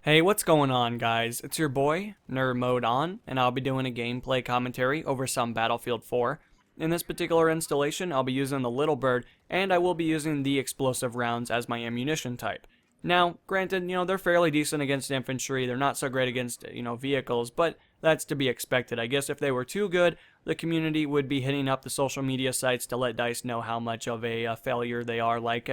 Hey, what's going on, guys? It's your boy, Nerd Mode On, and I'll be doing a gameplay commentary over some Battlefield 4. In this particular installation, I'll be using the Little Bird, and I will be using the explosive rounds as my ammunition type. Now, granted, they're fairly decent against infantry, they're not so great against, vehicles, but that's to be expected. I guess if they were too good, the community would be hitting up the social media sites to let DICE know how much of a failure they are, like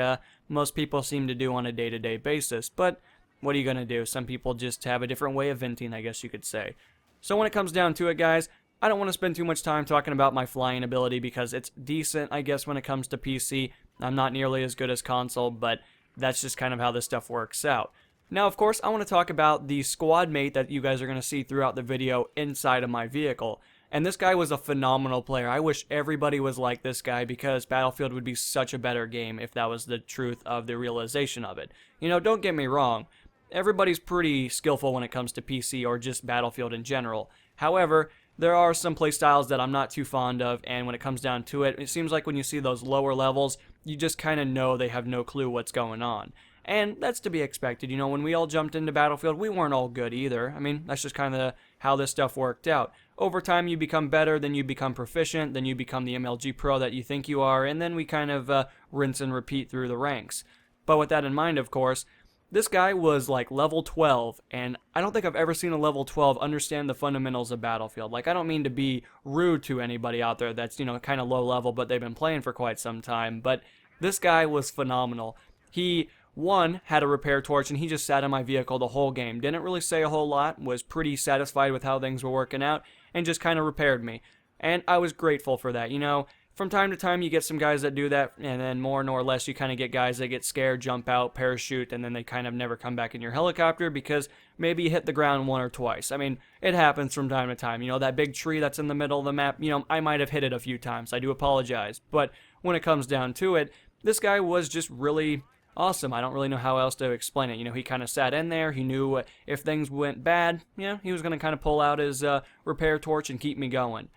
most people seem to do on a day-to-day basis, but what are you going to do? Some people just have a different way of venting, I guess you could say. So when it comes down to it, guys, I don't want to spend too much time talking about my flying ability because it's decent, I guess, when it comes to PC. I'm not nearly as good as console, but that's just kind of how this stuff works out. Now, of course, I want to talk about the squad mate that you guys are going to see throughout the video inside of my vehicle. And this guy was a phenomenal player. I wish everybody was like this guy because Battlefield would be such a better game if that was the truth of the realization of it. Don't get me wrong. Everybody's pretty skillful when it comes to PC or just Battlefield in general. However, there are some playstyles that I'm not too fond of, and when it comes down to it, it seems like when you see those lower levels, you just kind of know they have no clue what's going on. And that's to be expected. When we all jumped into Battlefield, we weren't all good either. I mean, that's just kind of how this stuff worked out. Over time, you become better, then you become proficient, then you become the MLG pro that you think you are, and then we kind of rinse and repeat through the ranks. But with that in mind, of course, this guy was like level 12, and I don't think I've ever seen a level 12 understand the fundamentals of Battlefield. Like, I don't mean to be rude to anybody out there that's, kind of low level, but they've been playing for quite some time. But this guy was phenomenal. He, one, had a repair torch, and he just sat in my vehicle the whole game. Didn't really say a whole lot, was pretty satisfied with how things were working out, and just kind of repaired me. And I was grateful for that. From time to time, you get some guys that do that, and then more or less, you kind of get guys that get scared, jump out, parachute, and then they kind of never come back in your helicopter because maybe you hit the ground one or twice. I mean, it happens from time to time. That big tree that's in the middle of the map, I might have hit it a few times. I do apologize. But when it comes down to it, this guy was just really awesome. I don't really know how else to explain it. He kind of sat in there. He knew if things went bad, he was going to kind of pull out his repair torch and keep me going.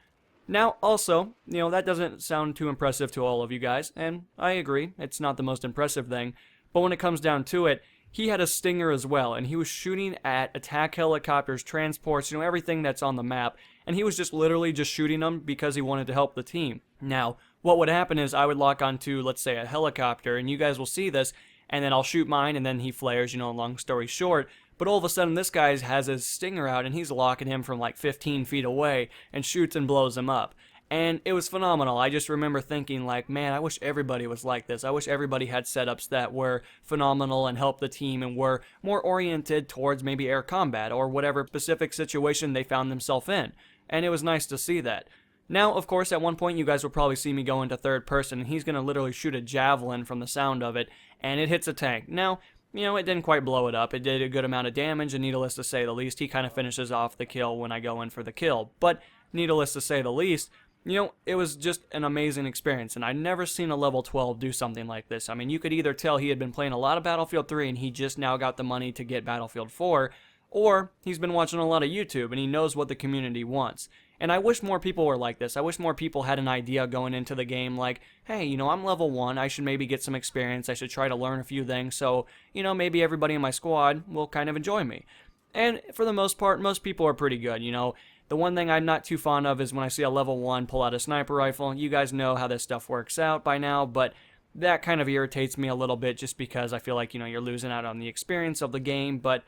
Now, also, that doesn't sound too impressive to all of you guys, and I agree, it's not the most impressive thing, but when it comes down to it, he had a Stinger as well, and he was shooting at attack helicopters, transports, everything that's on the map, and he was just literally just shooting them because he wanted to help the team. Now, what would happen is I would lock onto, let's say, a helicopter, and you guys will see this, and then I'll shoot mine, and then he flares, long story short. But all of a sudden, this guy has his Stinger out, and he's locking him from like 15 feet away, and shoots and blows him up. And it was phenomenal. I just remember thinking, like, man, I wish everybody was like this. I wish everybody had setups that were phenomenal and helped the team and were more oriented towards maybe air combat or whatever specific situation they found themselves in. And it was nice to see that. Now, of course, at one point you guys will probably see me go into third person, and he's going to literally shoot a javelin from the sound of it, and it hits a tank. Now, it didn't quite blow it up. It did a good amount of damage, and needless to say the least, he kind of finishes off the kill when I go in for the kill. But, needless to say the least, it was just an amazing experience, and I'd never seen a level 12 do something like this. I mean, you could either tell he had been playing a lot of Battlefield 3 and he just now got the money to get Battlefield 4, or he's been watching a lot of YouTube and he knows what the community wants. And I wish more people were like this. I wish more people had an idea going into the game like, hey, I'm level 1, I should maybe get some experience, I should try to learn a few things, so, maybe everybody in my squad will kind of enjoy me. And for the most part, most people are pretty good, The one thing I'm not too fond of is when I see a level 1 pull out a sniper rifle. You guys know how this stuff works out by now, but that kind of irritates me a little bit just because I feel like, you're losing out on the experience of the game, but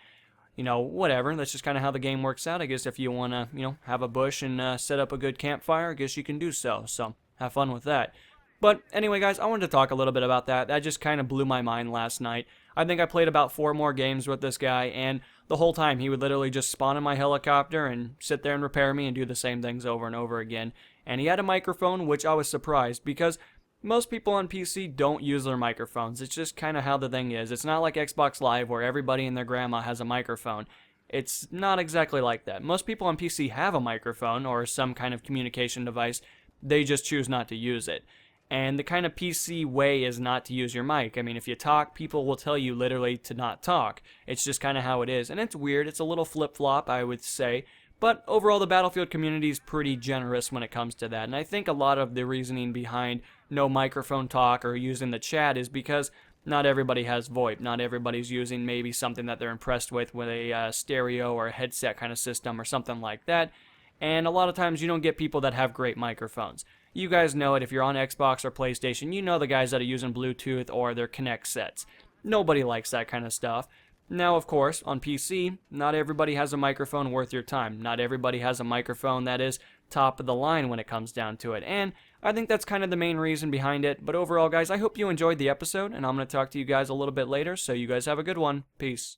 whatever. That's just kind of how the game works out. I guess if you want to, have a bush and set up a good campfire, I guess you can do so. So, have fun with that. But anyway, guys, I wanted to talk a little bit about that. That just kind of blew my mind last night. I think I played about 4 more games with this guy, and the whole time he would literally just spawn in my helicopter and sit there and repair me and do the same things over and over again. And he had a microphone, which I was surprised because most people on PC don't use their microphones. It's just kind of how the thing is. It's not like Xbox Live where everybody and their grandma has a microphone. It's not exactly like that. Most people on PC have a microphone or some kind of communication device. They just choose not to use it. And the kind of PC way is not to use your mic. I mean, if you talk, people will tell you literally to not talk. It's just kind of how it is. And it's weird. It's a little flip-flop, I would say. But overall, the Battlefield community is pretty generous when it comes to that. And I think a lot of the reasoning behind no microphone talk or using the chat is because not everybody has VoIP. Not everybody's using maybe something that they're impressed with a stereo or a headset kind of system or something like that. And a lot of times you don't get people that have great microphones. You guys know it. If you're on Xbox or PlayStation, you know the guys that are using Bluetooth or their Kinect sets. Nobody likes that kind of stuff. Now, of course, on PC, not everybody has a microphone worth your time. Not everybody has a microphone that is top of the line when it comes down to it. And I think that's kind of the main reason behind it. But overall, guys, I hope you enjoyed the episode, and I'm going to talk to you guys a little bit later, so you guys have a good one. Peace.